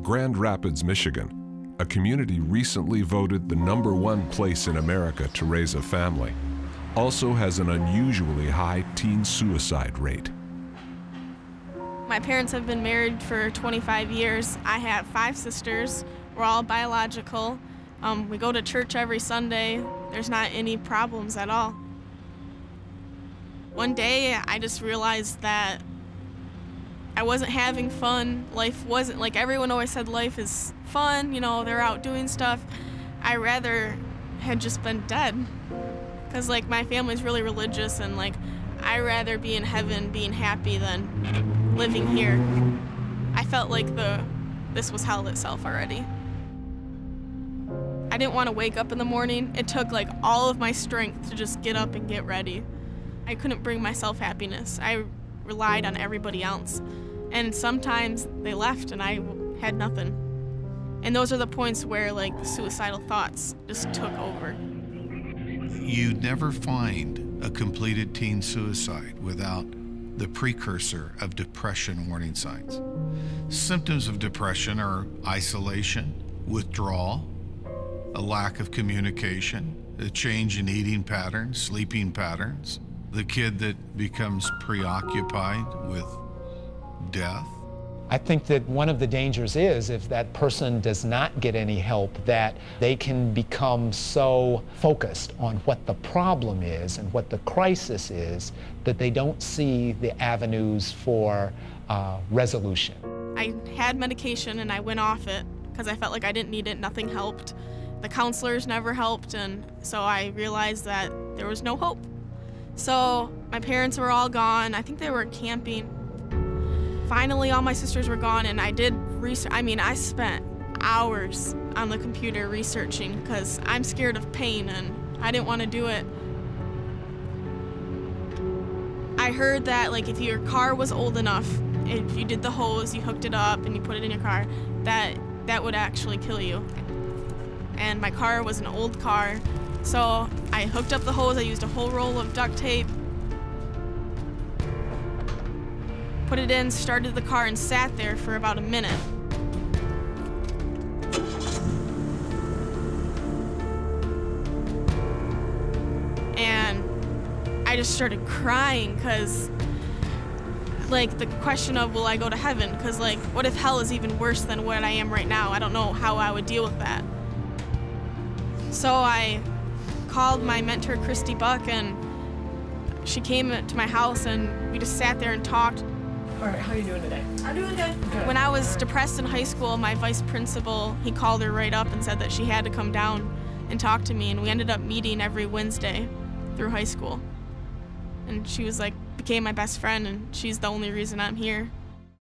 Grand Rapids, Michigan, a community recently voted the #1 place in America to raise a family, also has an unusually high teen suicide rate. My parents have been married for 25 years. I have 5 sisters. We're all biological. We go to church every Sunday. There's not any problems at all. One day, I just realized that I wasn't having fun. Life wasn't, like everyone always said, life is fun, you know, they're out doing stuff. I rather had just been dead. Because like my family's really religious and like I rather be in heaven being happy than living here. I felt like this was hell itself already. I didn't want to wake up in the morning. It took like all of my strength to just get up and get ready. I couldn't bring myself happiness. I relied on everybody else. And sometimes they left and I had nothing. And those are the points where like the suicidal thoughts just took over. You never find a completed teen suicide without the precursor of depression warning signs. Symptoms of depression are isolation, withdrawal, a lack of communication, a change in eating patterns, sleeping patterns, the kid that becomes preoccupied with death. I think that one of the dangers is if that person does not get any help, that they can become so focused on what the problem is and what the crisis is that they don't see the avenues for resolution. I had medication and I went off it because I felt like I didn't need it, nothing helped. The counselors never helped, and so I realized that there was no hope. So my parents were all gone. I think they were camping. Finally, all my sisters were gone, and I did research. I mean, I spent hours on the computer researching because I'm scared of pain, and I didn't want to do it. I heard that, like, if your car was old enough, if you did the hose, you hooked it up, and you put it in your car, that would actually kill you. And my car was an old car, so I hooked up the hose. I used a whole roll of duct tape, put it in, started the car, and sat there for about a minute. And I just started crying because, like, the question of, will I go to heaven? Because, like, what if hell is even worse than what I am right now? I don't know how I would deal with that. So I called my mentor, Christy Buck, and she came to my house, and we just sat there and talked. All right, how are you doing today? I'm doing good. When I was depressed in high school, my vice principal, he called her right up and said that she had to come down and talk to me, and we ended up meeting every Wednesday through high school. And she was like, became my best friend, and she's the only reason I'm here.